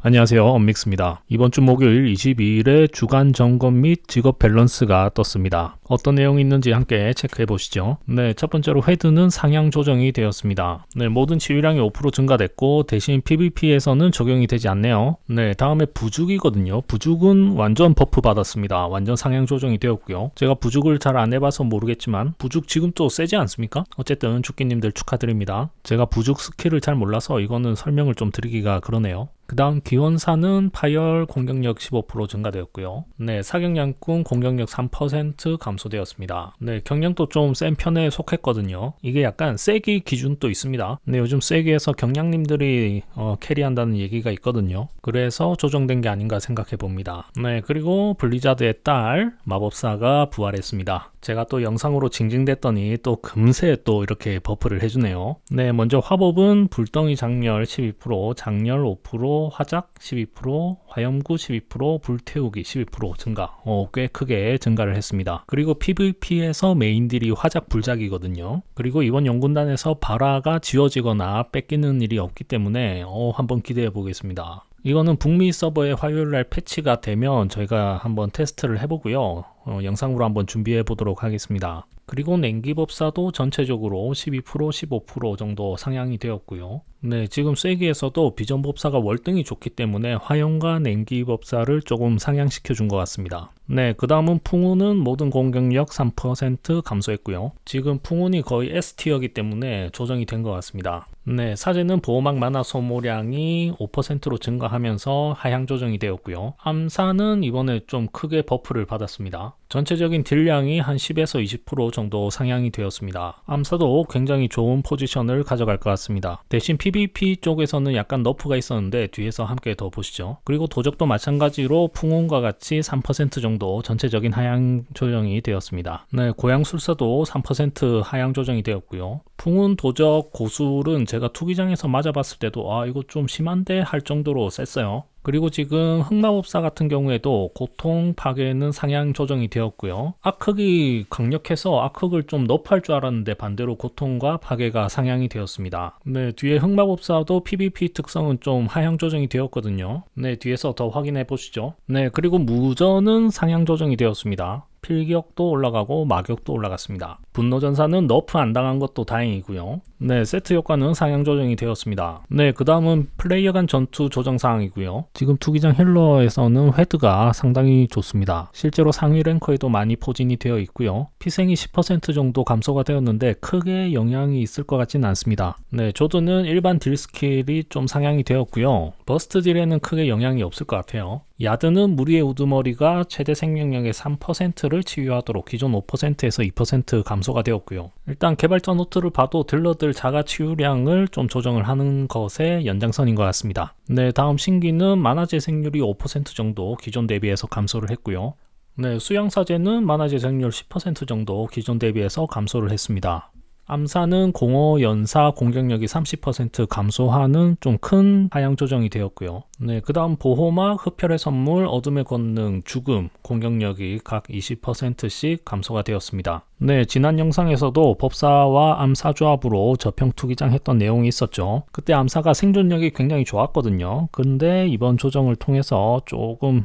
안녕하세요. 언믹스입니다. 이번 주 목요일 22일에 주간 점검 및 직업 밸런스가 떴습니다. 어떤 내용이 있는지 함께 체크해 보시죠. 네, 첫 번째로 헤드는 상향 조정이 되었습니다. 네, 모든 치유량이 5% 증가됐고 대신 PVP에서는 적용이 되지 않네요. 네, 다음에 부죽이거든요. 부죽은 완전 버프 받았습니다. 완전 상향 조정이 되었고요. 제가 부죽을 잘 안 해봐서 모르겠지만 부죽 지금 또 세지 않습니까? 어쨌든 죽기님들 축하드립니다. 제가 부죽 스킬을 잘 몰라서 이거는 설명을 좀 드리기가 그러네요. 그 다음 기원사는 파열 공격력 15% 증가되었고요. 네, 사격량꾼 공격력 3% 감소되었습니다. 네, 경량도 좀 센 편에 속했거든요. 이게 약간 세기 기준도 있습니다. 네, 요즘 세기에서 경량님들이 캐리한다는 얘기가 있거든요. 그래서 조정된 게 아닌가 생각해 봅니다. 네, 그리고 블리자드의 딸 마법사가 부활했습니다. 제가 또 영상으로 징징댔더니 또 금세 또 이렇게 버프를 해주네요. 네, 먼저 화법은 불덩이 장렬 12%, 장렬 5%, 화작 12%, 화염구 12%, 불태우기 12% 증가. 꽤 크게 증가를 했습니다. 그리고 PVP에서 메인딜이 화작 불작이거든요. 그리고 이번 연군단에서 발화가 지워지거나 뺏기는 일이 없기 때문에 한번 기대해 보겠습니다. 이거는 북미 서버에 화요일날 패치가 되면 저희가 한번 테스트를 해보고요. 영상으로 한번 준비해 보도록 하겠습니다. 그리고 냉기법사도 전체적으로 12%, 15% 정도 상향이 되었고요. 네, 지금 쐐기에서도 비전법사가 월등히 좋기 때문에 화염과 냉기법사를 조금 상향시켜 준 것 같습니다. 네, 그 다음은 풍운은 모든 공격력 3% 감소했고요. 지금 풍운이 거의 S티어이기 때문에 조정이 된 것 같습니다. 네, 사제는 보호막 만화 소모량이 5%로 증가하면서 하향 조정이 되었고요. 암사는 이번에 좀 크게 버프를 받았습니다. 전체적인 딜량이 한 10에서 20% 정도 상향이 되었습니다. 암사도 굉장히 좋은 포지션을 가져갈 것 같습니다. 대신 PVP 쪽에서는 약간 너프가 있었는데 뒤에서 함께 더 보시죠. 그리고 도적도 마찬가지로 풍운과 같이 3% 정도 전체적인 하향 조정이 되었습니다. 네, 고양술사도 3% 하향 조정이 되었고요. 풍운 도적 고술은 제가 투기장에서 맞아봤을 때도 이거 좀 심한데 할 정도로 셌어요. 그리고 지금 흑마법사 같은 경우에도 고통 파괴는 상향 조정이 되었고요. 악흑이 강력해서 악흑을 좀 너프할 줄 알았는데 반대로 고통과 파괴가 상향이 되었습니다. 네, 뒤에 흑마법사도 PVP 특성은 좀 하향 조정이 되었거든요. 네, 뒤에서 더 확인해 보시죠. 네, 그리고 무전은 상향 조정이 되었습니다. 필격도 올라가고 마격도 올라갔습니다. 분노전사는 너프 안 당한 것도 다행이고요. 네, 세트 효과는 상향 조정이 되었습니다. 네, 그 다음은 플레이어 간 전투 조정 사항이고요. 지금 투기장 힐러에서는 헤드가 상당히 좋습니다. 실제로 상위 랭커에도 많이 포진이 되어 있고요. 피생이 10% 정도 감소가 되었는데 크게 영향이 있을 것 같지는 않습니다. 네, 조드는 일반 딜 스킬이 좀 상향이 되었고요. 버스트 딜에는 크게 영향이 없을 것 같아요. 야드는 무리의 우두머리가 최대 생명력의 3%를 치유하도록 기존 5%에서 2% 감소가 되었고요. 일단 개발자 노트를 봐도 딜러들 자가 치유량을 좀 조정을 하는 것의 연장선인 것 같습니다. 네, 다음 신기는 만화 재생률이 5% 정도 기존 대비해서 감소를 했고요. 네, 수양사제는 만화 재생률 10% 정도 기존 대비해서 감소를 했습니다. 암사는 공허 연사 공격력이 30% 감소하는 좀 큰 하향 조정이 되었고요. 네, 그 다음 보호막, 흡혈의 선물, 어둠의 권능, 죽음 공격력이 각 20%씩 감소가 되었습니다. 네, 지난 영상에서도 법사와 암사 조합으로 저평 투기장 했던 내용이 있었죠. 그때 암사가 생존력이 굉장히 좋았거든요. 근데 이번 조정을 통해서 조금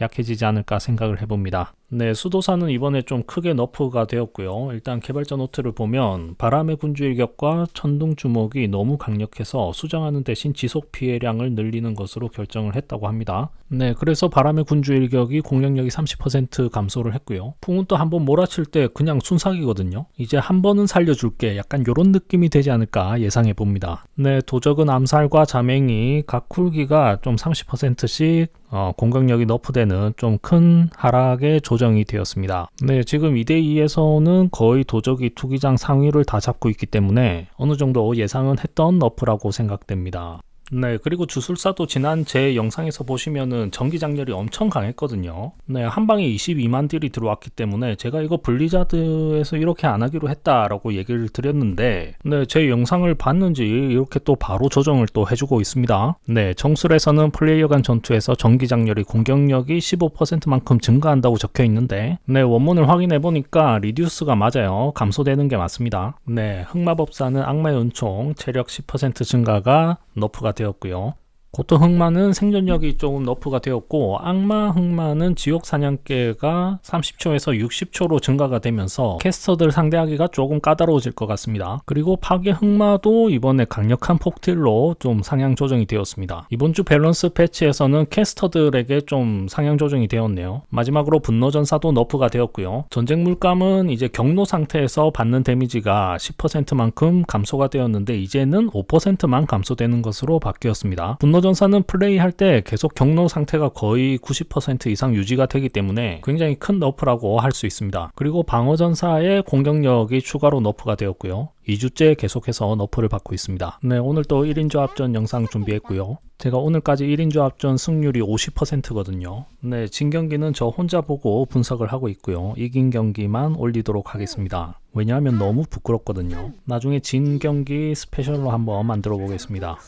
약해지지 않을까 생각을 해봅니다. 네, 수도사는 이번에 좀 크게 너프가 되었고요. 일단 개발자 노트를 보면 바람의 군주 일격과 천둥 주먹이 너무 강력해서 수정하는 대신 지속 피해량을 늘리는 것으로 결정을 했다고 합니다. 네, 그래서 바람의 군주 일격이 공격력이 30% 감소를 했고요. 풍은 또 한번 몰아칠 때 그냥 순삭이거든요. 이제 한 번은 살려줄게, 약간 요런 느낌이 되지 않을까 예상해 봅니다. 네, 도적은 암살과 자맹이 각 쿨기가 좀 30%씩 공격력이 너프되는 좀 큰 하락의 조정이 되었습니다. 네, 지금 2대2에서는 거의 도적이 투기장 상위를 다 잡고 있기 때문에 어느 정도 예상은 했던 너프라고 생각됩니다. 네, 그리고 주술사도 지난 제 영상에서 보시면은 전기 장렬이 엄청 강했거든요. 네, 한 방에 22만 딜이 들어왔기 때문에 제가 이거 블리자드에서 이렇게 안 하기로 했다라고 얘기를 드렸는데, 네, 제 영상을 봤는지 이렇게 또 바로 조정을 또 해주고 있습니다. 네, 정술에서는 플레이어 간 전투에서 전기 장렬이 공격력이 15%만큼 증가한다고 적혀 있는데, 네, 원문을 확인해 보니까 리듀스가 맞아요. 감소되는 게 맞습니다. 네, 흑마법사는 악마의 은총 체력 10% 증가가 너프가 되었고요. 고토 흑마는 생존력이 조금 너프가 되었고, 악마 흑마는 지옥 사냥개가 30초에서 60초로 증가가 되면서 캐스터들 상대하기가 조금 까다로워질 것 같습니다. 그리고 파괴 흑마도 이번에 강력한 폭딜로 좀 상향 조정이 되었습니다. 이번 주 밸런스 패치에서는 캐스터들에게 좀 상향 조정이 되었네요. 마지막으로 분노전사도 너프가 되었고요. 전쟁 물감은 이제 경로 상태에서 받는 데미지가 10%만큼 감소가 되었는데 이제는 5%만 감소되는 것으로 바뀌었습니다. 분노전사는 플레이할 때 계속 경로 상태가 거의 90% 이상 유지가 되기 때문에 굉장히 큰 너프라고 할 수 있습니다. 그리고 방어전사의 공격력이 추가로 너프가 되었고요. 2주째 계속해서 너프를 받고 있습니다. 네, 오늘 또 1인 조합전 영상 준비했고요. 제가 오늘까지 1인 조합전 승률이 50%거든요. 네, 진 경기는 저 혼자 보고 분석을 하고 있고요. 이긴 경기만 올리도록 하겠습니다. 왜냐하면 너무 부끄럽거든요. 나중에 진 경기 스페셜로 한번 만들어 보겠습니다.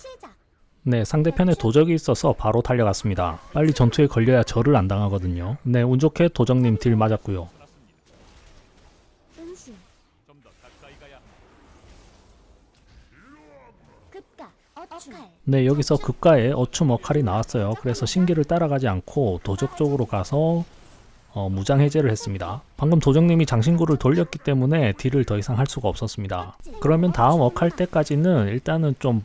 네, 상대편에 도적이 있어서 바로 달려갔습니다. 빨리 전투에 걸려야 저를 안 당하거든요. 네, 운 좋게 도적님 딜 맞았고요. 네, 여기서 급가에 어춤 어칼이 나왔어요. 그래서 신기를 따라가지 않고 도적 쪽으로 가서 무장 해제를 했습니다. 방금 도적님이 장신구를 돌렸기 때문에 딜을 더 이상 할 수가 없었습니다. 그러면 다음 어칼 때까지는 일단은 좀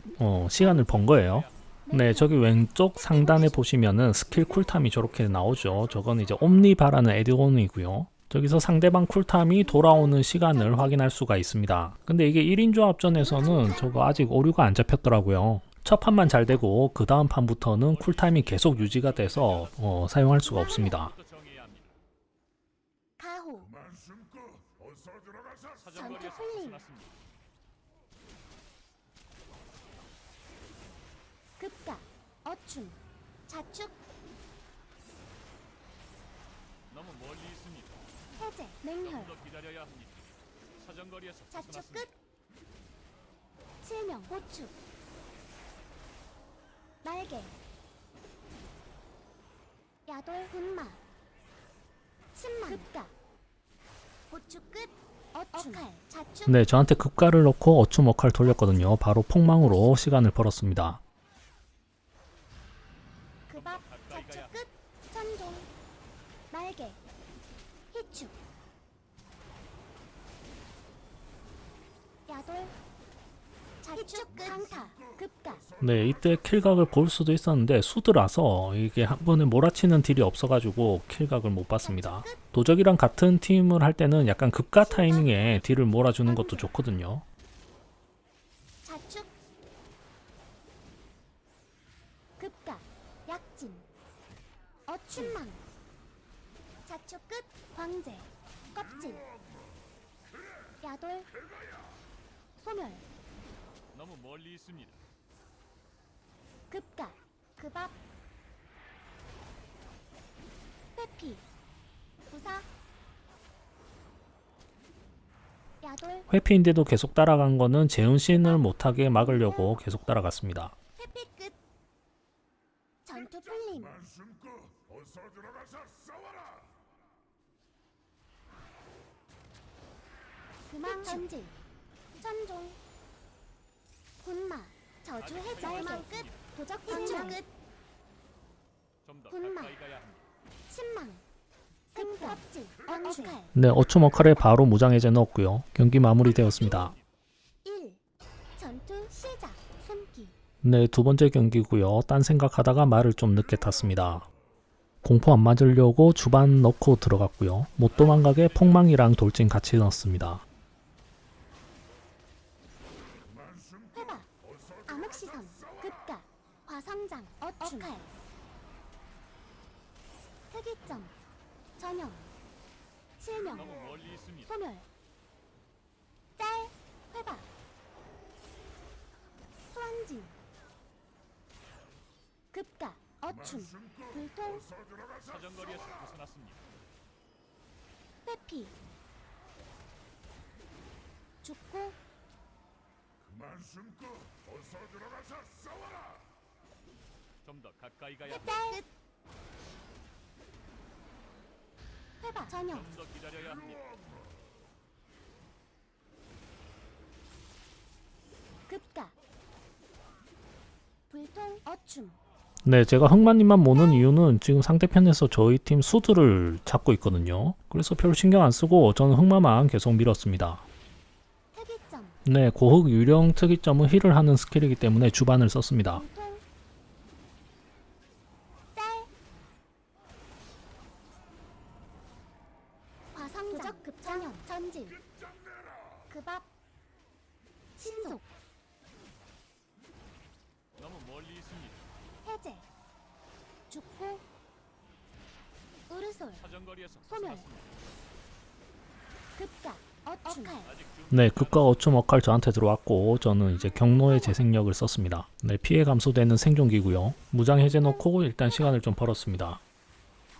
시간을 번 거예요. 네, 저기 왼쪽 상단에 보시면은 스킬 쿨타임이 저렇게 나오죠. 저건 이제 옴니바라는 에드온이고요. 저기서 상대방 쿨타임이 돌아오는 시간을 확인할 수가 있습니다. 근데 이게 1인 조합전에서는 저거 아직 오류가 안 잡혔더라고요. 첫 판만 잘 되고 그 다음 판부터는 쿨타임이 계속 유지가 돼서 사용할 수가 없습니다. 가호 전투 풀림 급가 어춤 자축 너무 멀리 있습니다. 해제 맹혈 더 기다려야 합니다. 사정거리에서 자축 벗어났습니다. 끝 실명 보축 날개 야돌 분마 신망 급가 보축 끝 어춤 어칼 자축 네, 저한테 급가를 넣고 어춤 어칼 돌렸거든요. 바로 폭망으로 시간을 벌었습니다. 그밥 자축 끝 천종 날개 희축 야돌 자축 끝 강타 급가 네, 이때 킬각을 볼 수도 있었는데 수드라서 이게 한 번에 몰아치는 딜이 없어가지고 킬각을 못 봤습니다. 도적이랑 같은 팀을 할 때는 약간 급가 타이밍에 딜을 몰아주는 것도 좋거든요. 자축 급가 약진 어춘망 자축 끝 광재 껍질 야돌 소멸 너무 멀리 있습니다. 급가 급압 회피 부사 야돌 회피인데도 계속 따라간 거는 재운신을 못하게 막으려고 계속 따라갔습니다. 회피 끝 전투 풀림 금왕 전진 천종 군마 저주 해제 날망 끝 도적 해주 끝 좀 더 군마. 가까이 가야 합니다. 신망 생각 껍질 어칼 네, 어춤 어칼에 바로 무장해제 넣었고요. 경기 마무리되었습니다. 1 전투 시작 숨기 네, 두 번째 경기고요. 딴 생각하다가 말을 좀 늦게 탔습니다. 공포 안 맞으려고 주반 넣고 들어갔고요. 못 도망가게 폭망이랑 돌진 같이 넣었습니다. 회바 암흑시선 급가 화성장 어춤 어칼 특이점 전형 실명 너무 멀리 있습니다. 소멸 짤 회바 수완진 급가 어춤 불통 사정거리에서 벗어났습니다. 회피 죽고 좀 더 가까이 가야 합니다. 짤 끝 회바 전형 좀 더 기다려야 합니다. 급가 불통 어춤 네, 제가 흑마님만 모는 이유는 지금 상대편에서 저희 팀 수드를 잡고 있거든요. 그래서 별로 신경 안 쓰고 저는 흑마만 계속 밀었습니다. 특이점. 네, 고흑 유령 특이점은 힐을 하는 스킬이기 때문에 주반을 썼습니다. 공통. 짤. 화성장. 도적 급장현. 전진. 급압. 신속. 너무 멀리 있습니다. 해제. 죽고. 우르솔. 사정거리에서 소멸. 벗어났습니다. 급각. 어칼. 아직 준비 네, 극과 어춤 어칼 저한테 들어왔고 저는 이제 경로의 재생력을 썼습니다. 네, 피해 감소되는 생존기고요. 무장 해제 놓고 일단 시간을 좀 벌었습니다.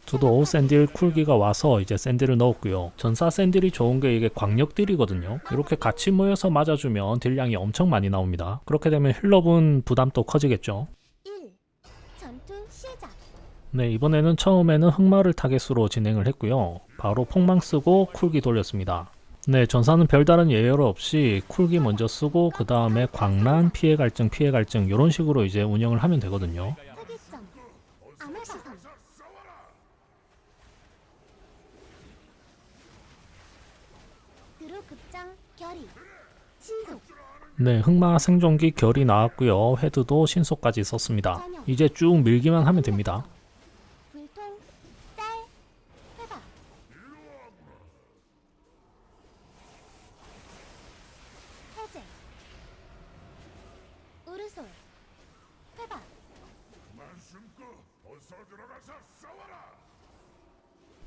저도 샌딜 쿨기가 와서 이제 샌딜을 넣었고요. 전사 샌딜이 좋은 게 이게 광역딜이거든요. 이렇게 같이 모여서 맞아주면 딜량이 엄청 많이 나옵니다. 그렇게 되면 힐러분 부담도 커지겠죠. 1. 전투 시작. 네, 이번에는 처음에는 흑마를 타겟으로 진행을 했고요. 바로 폭망 쓰고 쿨기 돌렸습니다. 네, 전사는 별다른 예열 없이 쿨기 먼저 쓰고 그 다음에 광란, 피해 갈증 이런 식으로 이제 운영을 하면 되거든요. 특이점. 암흑시선. 드루 급장. 결이. 신속. 네, 흑마 생존기 결이 나왔고요. 헤드도 신속까지 썼습니다. 이제 쭉 밀기만 하면 됩니다. 불통. 짤. 회박. 해제. 우르솔. 회박.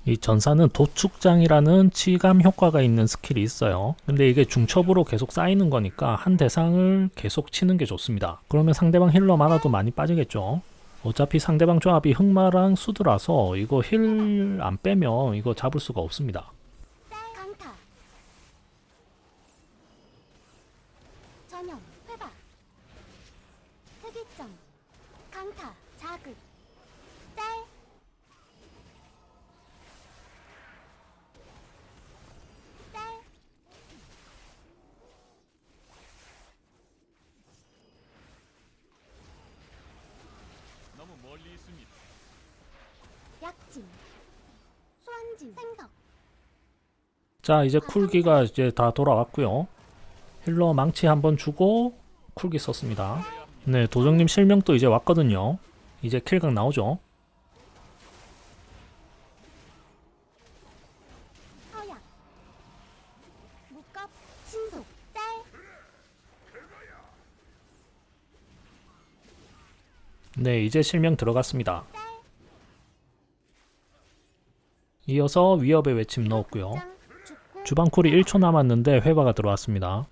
이 전사는 도축장이라는 치감 효과가 있는 스킬이 있어요. 근데 이게 중첩으로 계속 쌓이는 거니까 한 대상을 계속 치는 게 좋습니다. 그러면 상대방 힐러 많아도 많이 빠지겠죠. 어차피 상대방 조합이 흑마랑 수드라서 이거 힐 안 빼면 이거 잡을 수가 없습니다. 짤. 강타. 전형. 회박. 특이점. 강타. 자극. 짤. 짤. 너무 멀리 있습니다. 약진. 소환진. 생석. 자, 이제 쿨기가 이제 다 돌아왔고요. 힐러 망치 한번 주고 쿨기 썼습니다. 네, 도정님 실명도 이제 왔거든요. 이제 킬각 나오죠. 서약. 묶업. 신속. 짤. 네, 이제 실명 들어갔습니다. 이어서 위협의 외침 넣었고요. 장. 죽고. 주방쿨이 1초 남았는데 회바가 들어왔습니다.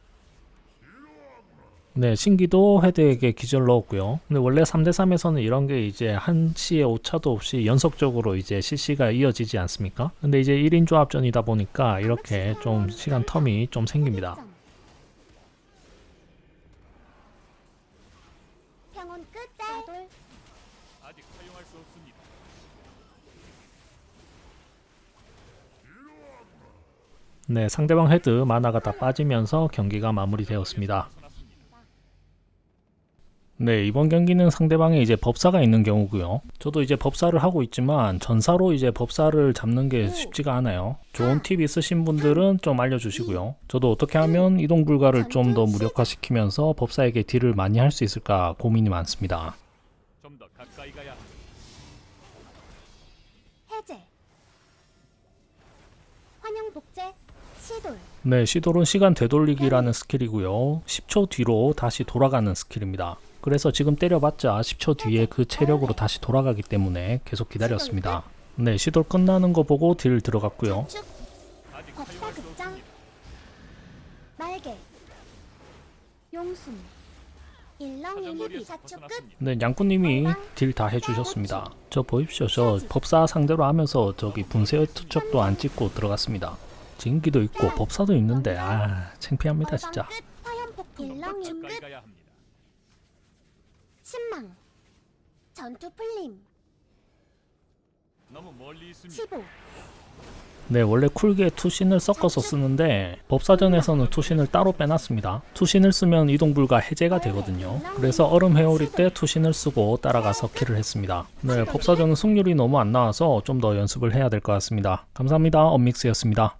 네, 신기도 헤드에게 기절 넣었고요. 근데 원래 3대3에서는 이런 게 이제 한시의 오차도 없이 연속적으로 이제 CC가 이어지지 않습니까? 근데 이제 1인 조합전이다 보니까 이렇게 좀 시간 텀이 좀 생깁니다. 특이점. 평온 끝. 짤. 돌. 아직 사용할 수 없습니다. 네, 상대방 헤드 마나가 다 빠지면서 경기가 마무리되었습니다. 네, 이번 경기는 상대방에 이제 법사가 있는 경우고요. 저도 이제 법사를 하고 있지만 전사로 이제 법사를 잡는 게 쉽지가 않아요. 좋은 팁 있으신 분들은 좀 알려주시고요. 저도 어떻게 하면 이동 불가를 좀 더 무력화시키면서 법사에게 딜을 많이 할 수 있을까 고민이 많습니다. 좀 더 가까이 가야 합니다. 해제. 환영 복제. 시돌. 네, 시돌은 시간 되돌리기라는 스킬이고요. 10초 뒤로 다시 돌아가는 스킬입니다. 그래서 지금 때려봤자 10초 뒤에 그 체력으로 다시 돌아가기 때문에 계속 기다렸습니다. 네, 시돌 끝나는 거 보고 딜 들어갔고요. 축. 아직 법사 사용할 수 급장. 없습니다. 날개. 용순. 일렁일리비. 사정거리에서 사축 끝. 벗어났습니다. 네, 양꾼님이 딜 다 해주셨습니다. 저 보십시오. 저 법사 상대로 하면서 저기 분쇄 투척도 안 찍고 들어갔습니다. 진기도 있고 법사도 있는데 창피합니다 진짜. 끝. 화염 폭풍. 일렁일 가까이 끝. 가야 합니다. 신망. 전투 풀림. 너무 멀리 있습니다. 15. 네, 원래 쿨기에 투신을 섞어서 쓰는데 법사전에서는 투신을 따로 빼놨습니다. 투신을 쓰면 이동불가 해제가 되거든요. 그래서 얼음 회오리 때 투신을 쓰고 따라가서 킬을 했습니다. 네, 법사전은 승률이 너무 안 나와서 좀 더 연습을 해야 될 것 같습니다. 감사합니다. 언믹스였습니다.